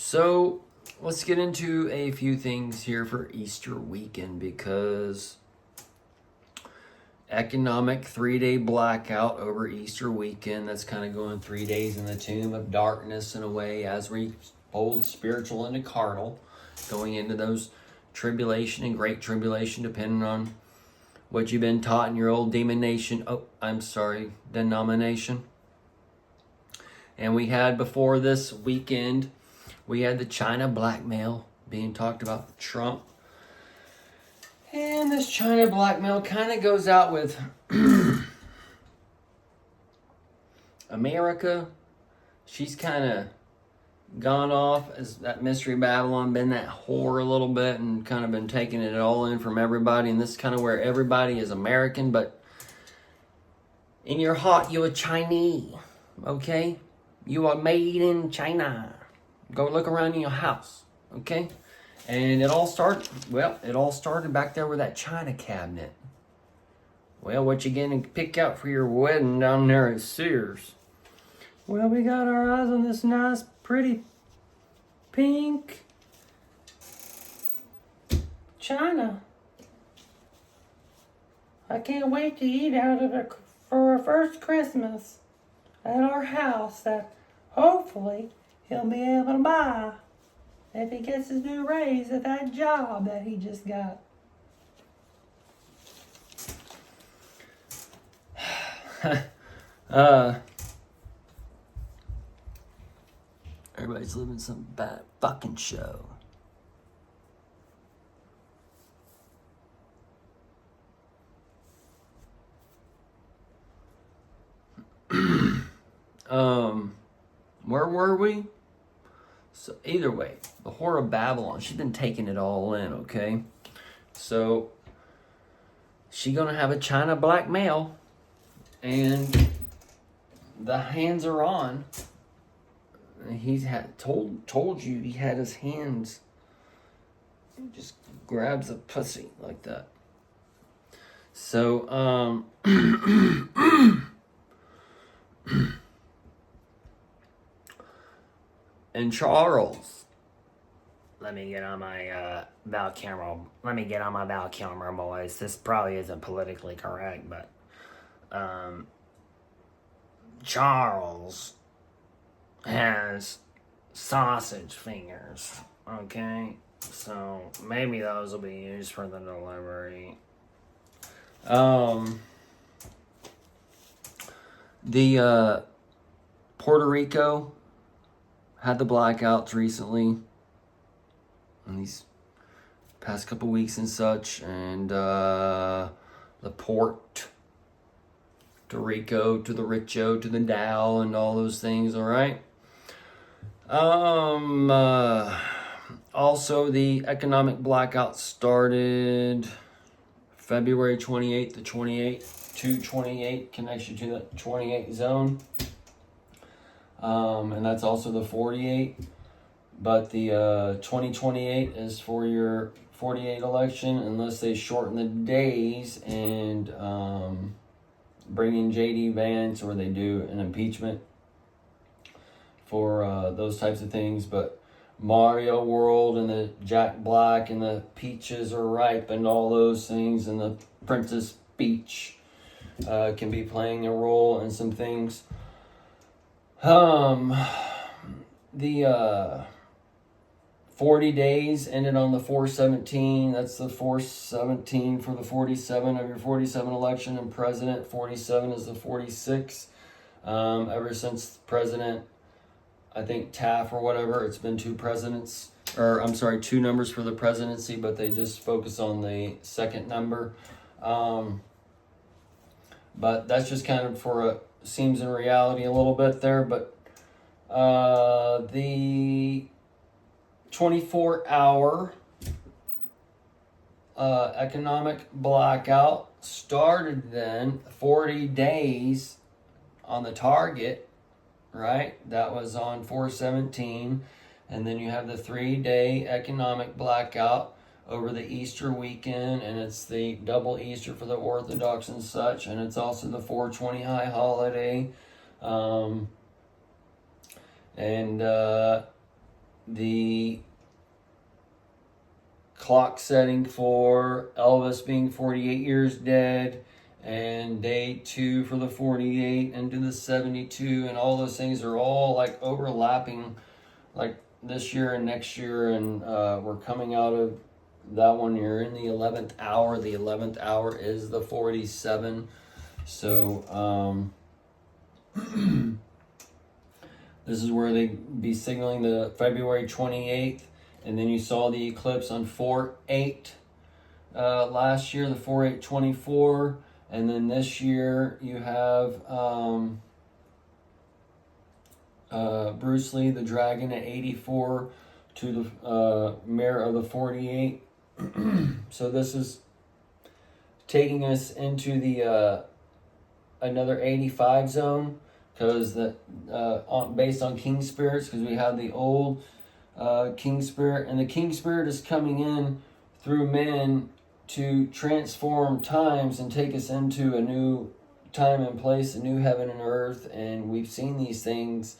So let's get into a few things here for Easter weekend, because economic 3-day blackout over Easter weekend. That's kind of going 3 days in the tomb of darkness in a way, as we hold spiritual into carnal, going into those tribulation and great tribulation, depending on what you've been taught in your old denomination. And we had before this weekend, we had the China blackmail being talked about with Trump. And this China blackmail kind of goes out with America. She's kind of gone off as that Mystery Babylon, been that whore a little bit, and kind of been taking it all in from everybody. And this is kind of where everybody is American, but in your heart, you're a Chinese, okay? You are made in China. Go look around in your house, okay? And it all started back there with that China cabinet. Well, what you gonna pick out for your wedding down there at Sears? Well, we got our eyes on this nice, pretty, pink China. I can't wait to eat out of it for our first Christmas at our house that hopefully he'll be able to buy if he gets his new raise at that job that he just got. Everybody's living some bad fucking show. Where were we? So either way, the whore of Babylon, she's been taking it all in, okay? So she gonna have a China blackmail, and the hands are on. He's told you he had his hands. He just grabs a pussy like that. So and Charles, let me get on my bow camera. Let me get on my bow camera, boys. This probably isn't politically correct, but Charles has sausage fingers. Okay, so maybe those will be used for the delivery. The Puerto Rico had the blackouts recently, in these past couple weeks and such, and the Puerto Rico to the Richo to the Dow and all those things. All right. Also, the economic blackout started February 28th to 228 connection to the 28 zone. And that's also the 48. But the 2028 is for your 48 election, unless they shorten the days and bring in J.D. Vance, or they do an impeachment for those types of things. But Mario World and the Jack Black and the Peaches Are Ripe and all those things, and the Princess Peach can be playing a role in some things. The 40 days ended on the 4/17. That's the 4/17 for the 47 of your 47 election, and president 47 is the 46. Ever since President, I think Taft or whatever, it's been two numbers for the presidency, but they just focus on the second number. But that's just kind of seems in reality a little bit there. But the 24-hour economic blackout started then, 40 days on the target, right? That was on 4/17. And then you have the 3-day economic blackout over the Easter weekend, and it's the double Easter for the Orthodox and such, and it's also the 420 high holiday. And the clock setting for Elvis being 48 years dead, and day 2 for the 48 into the 72, and all those things are all like overlapping, like this year and next year, and we're coming out of that one. You're in the 11th hour. The 11th hour is the 47. So this is where they be signaling the February 28th, and then you saw the eclipse on 4/8 last year, the 4/8/24, and then this year you have Bruce Lee, the dragon, at 84 to the mirror of the 48. So this is taking us into the another 85 zone, because the based on king spirits, because we have the old king spirit, and the king spirit is coming in through men to transform times and take us into a new time and place, a new heaven and earth. And we've seen these things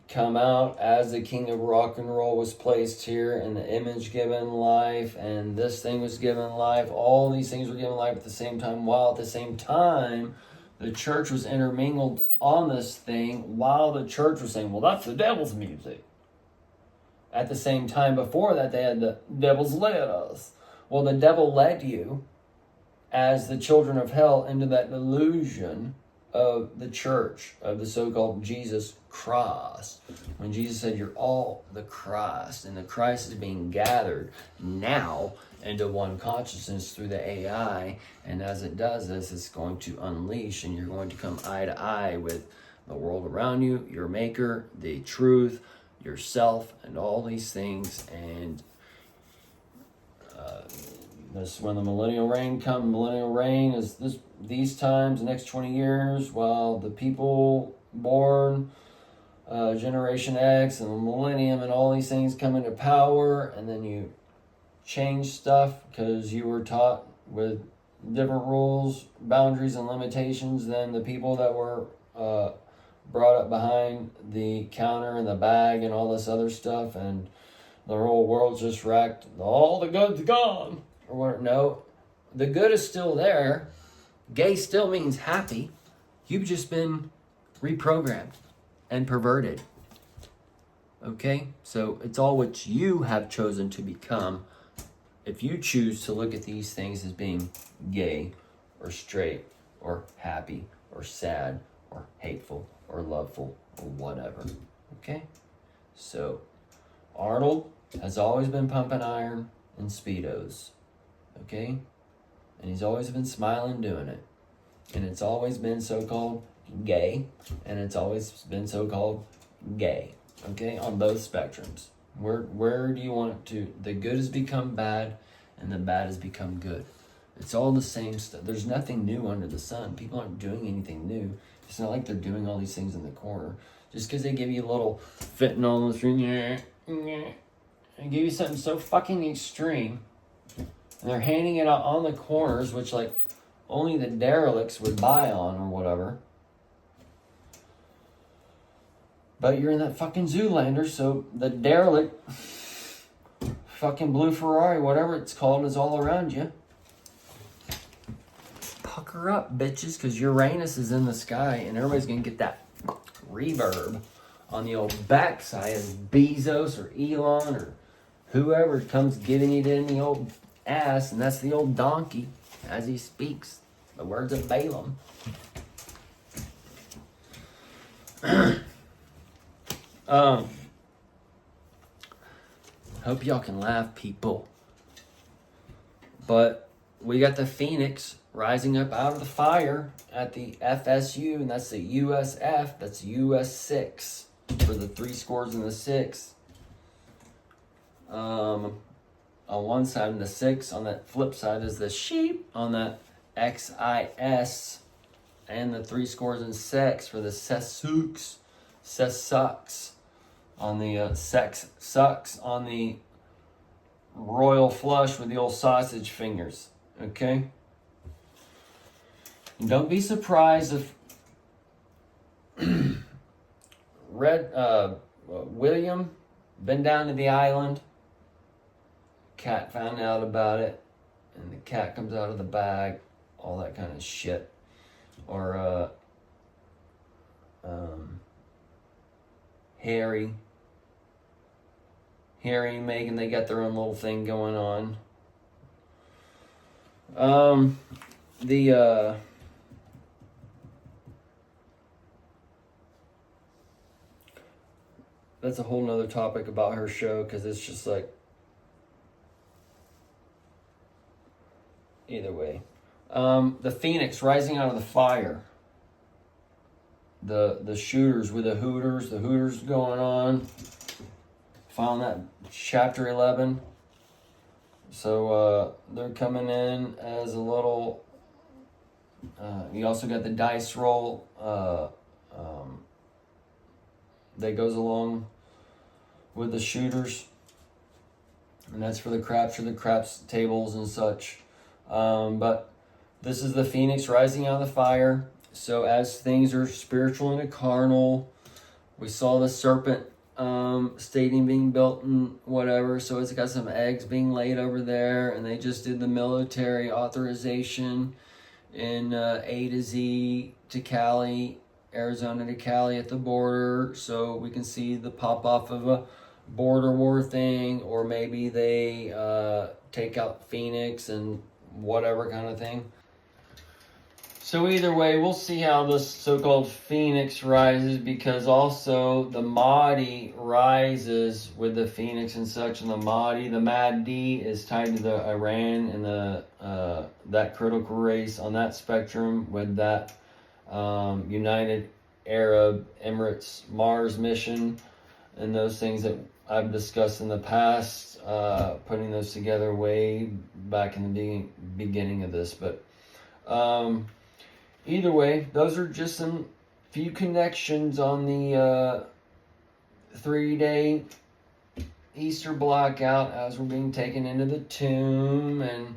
come out as the king of rock and roll was placed here, and the image given life, and this thing was given life. All these things were given life at the same time, while at the same time the church was intermingled on this thing, while the church was saying, well, that's the devil's music. At the same time, before that, they had the devil's led us. Well, the devil led you as the children of hell into that delusion of the church, of the so-called Jesus Christ. When Jesus said, you're all the Christ, and the Christ is being gathered now into one consciousness through the AI, and as it does this, it's going to unleash, and you're going to come eye to eye with the world around you, your maker, the truth, yourself, and all these things. And this, when the millennial reign comes, millennial reign is these times, the next 20 years, while the people born Generation X and the millennium and all these things come into power, and then you change stuff because you were taught with different rules, boundaries, and limitations than the people that were brought up behind the counter and the bag and all this other stuff, and the whole world's just wrecked. All the good's gone. Or what? No, the good is still there. Gay still means happy. You've just been reprogrammed and perverted. Okay? So it's all what you have chosen to become. If you choose to look at these things as being gay or straight or happy or sad or hateful or loveful or whatever. Okay? So Arnold has always been pumping iron and Speedos. Okay? And he's always been smiling doing it. And it's always been so-called gay, and it's always been so-called gay. Okay? On both spectrums. Where do you want it to? The good has become bad, and the bad has become good. It's all the same stuff. There's nothing new under the sun. People aren't doing anything new. It's not like they're doing all these things in the corner. Just because they give you a little fentanyl on the street, and give you something so fucking extreme, and they're handing it out on the corners, which like only the derelicts would buy on or whatever. But you're in that fucking Zoolander, so the derelict, fucking blue Ferrari, whatever it's called, is all around you. Pucker up, bitches, because Uranus is in the sky, and everybody's gonna get that reverb on the old backside as Bezos or Elon or whoever comes giving it in the old ass, and that's the old donkey as he speaks the words of Balaam. Hope y'all can laugh, people. But we got the Phoenix rising up out of the fire at the FSU, and that's the USF. That's US 6 for the 3 scores and the 6. On one side, and the 6 on that flip side is the sheep on that XIS, and the 3 scores and 6 for the Sessucks on the sex sucks on the royal flush with the old sausage fingers. Okay? And don't be surprised if William, been down to the island. Cat found out about it, and the cat comes out of the bag, all that kind of shit. Or Harry and Meghan, they got their own little thing going on. That's a whole nother topic about her show, because it's just like, either way. The Phoenix rising out of the fire. The shooters with the Hooters going on. Found that chapter 11. So they're coming in as a little. You also got the dice roll that goes along with the shooters, and that's for the craps tables and such. But this is the Phoenix rising out of the fire. So as things are spiritual and carnal, we saw the serpent stadium being built and whatever. So it's got some eggs being laid over there, and they just did the military authorization in A to Z to Cali, Arizona to Cali at the border. So we can see the pop off of a border war thing, or maybe they take out Phoenix and whatever kind of thing. So either way, we'll see how this so-called Phoenix rises, because also the Mahdi rises with the Phoenix and such, and the Mahdi, the Mahdi, is tied to the Iran and the that critical race on that spectrum with that United Arab Emirates Mars mission and those things that I've discussed in the past, putting those together way back in the beginning of this. But either way, those are just some few connections on the 3-day Easter blackout as we're being taken into the tomb, and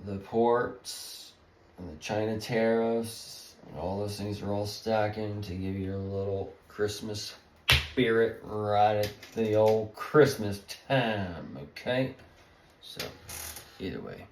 the ports and the China tariffs and all those things are all stacking to give you a little Christmas spirit right at the old Christmas time, okay? So, either way.